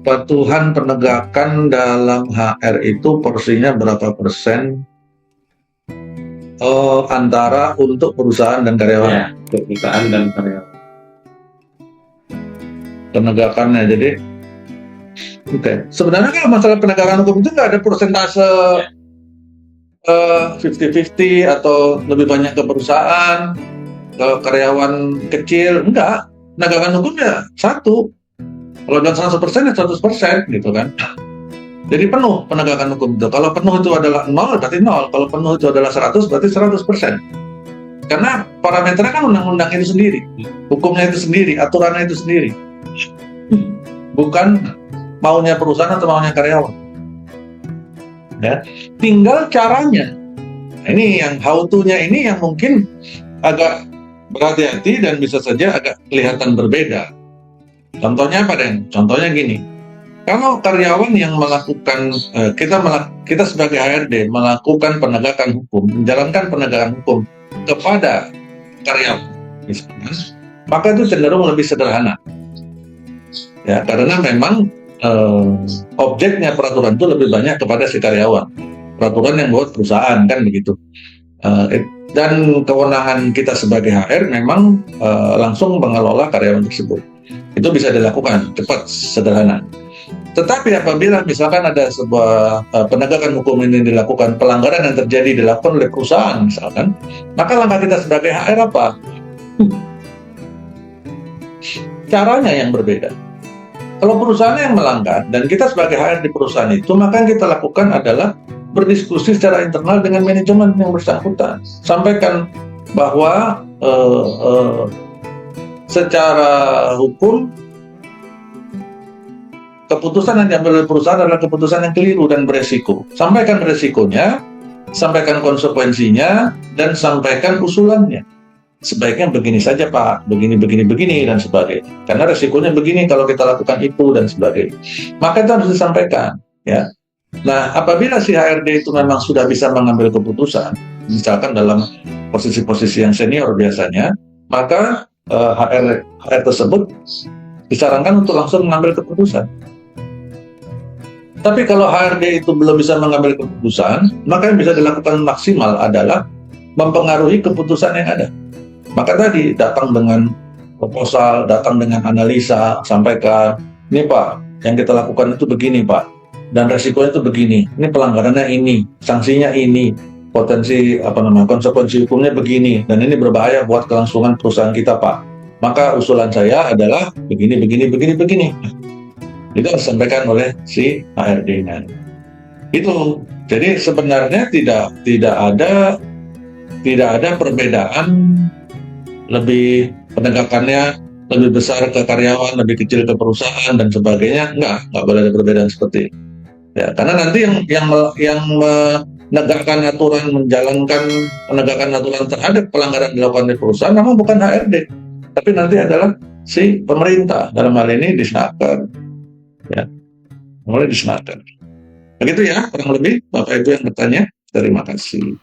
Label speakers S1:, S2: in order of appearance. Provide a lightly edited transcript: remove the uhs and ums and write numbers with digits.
S1: kepatuhan penegakan dalam HR itu porsinya berapa persen antara untuk perusahaan dan karyawan?
S2: Ya, perusahaan dan karyawan.
S1: Penegakannya, jadi sebenarnya kalau masalah penegakan hukum itu nggak ada persentase 50-50 atau lebih banyak ke perusahaan, ke karyawan kecil, enggak. Penegakan hukum ya satu. Kalau jangan 100% ya 100% gitu kan. Jadi penuh penegakan hukum itu. Kalau penuh itu adalah 0 berarti 0. Kalau penuh itu adalah 100 berarti 100%. Karena parameternya kan undang-undang itu sendiri, hukumnya itu sendiri, aturannya itu sendiri. Bukan maunya perusahaan atau maunya karyawan. Ya, tinggal caranya. Ini yang how to-nya ini yang mungkin agak berhati-hati dan bisa saja agak kelihatan berbeda. Contohnya apa, Den? Contohnya gini. Kalau karyawan yang melakukan, kita sebagai HRD melakukan penegakan hukum, menjalankan penegakan hukum kepada karyawan, misalnya, maka itu cenderung lebih sederhana. Ya, karena memang objeknya peraturan itu lebih banyak kepada si karyawan. Peraturan yang buat perusahaan kan begitu. Dan kewenangan kita sebagai HR memang langsung mengelola karyawan tersebut. Itu bisa dilakukan cepat, sederhana. Tetapi apabila misalkan ada sebuah penegakan hukum ini dilakukan, pelanggaran yang terjadi dilakukan oleh perusahaan misalkan, maka langkah kita sebagai HR apa? Caranya yang berbeda. Kalau perusahaan yang melanggar dan kita sebagai HR di perusahaan itu, maka yang kita lakukan adalah berdiskusi secara internal dengan manajemen yang bersangkutan. Sampaikan bahwa secara hukum keputusan yang diambil oleh perusahaan adalah keputusan yang keliru dan beresiko. Sampaikan resikonya, sampaikan konsekuensinya, dan sampaikan usulannya. Sebaiknya begini saja Pak, begini, dan sebagainya. Karena resikonya begini kalau kita lakukan itu, dan sebagainya. Maka itu harus disampaikan. Ya. Nah, apabila si HRD itu memang sudah bisa mengambil keputusan, misalkan dalam posisi-posisi yang senior biasanya, maka HR tersebut disarankan untuk langsung mengambil keputusan. Tapi kalau HRD itu belum bisa mengambil keputusan, maka yang bisa dilakukan maksimal adalah mempengaruhi keputusan yang ada. Maka tadi datang dengan proposal, datang dengan analisa, sampaikan, ini Pak, yang kita lakukan itu begini Pak, dan resikonya itu begini, ini pelanggarannya ini, sanksinya ini, potensi konsekuensi hukumnya begini, dan ini berbahaya buat kelangsungan perusahaan kita Pak. Maka usulan saya adalah begini. Itu harus disampaikan oleh si HRD-nya. Itu. Jadi sebenarnya tidak ada perbedaan lebih penegakannya lebih besar ke karyawan, lebih kecil ke perusahaan dan sebagainya. Nggak boleh ada perbedaan seperti itu. Ya, karena nanti yang menegakkan aturan, menjalankan penegakan aturan terhadap pelanggaran dilakukan di perusahaan memang bukan HRD, tapi nanti adalah si pemerintah, dalam hal ini Disnaker. Ya, mulai Disnaker. Begitu ya, kurang lebih Bapak Ibu yang bertanya. Terima kasih.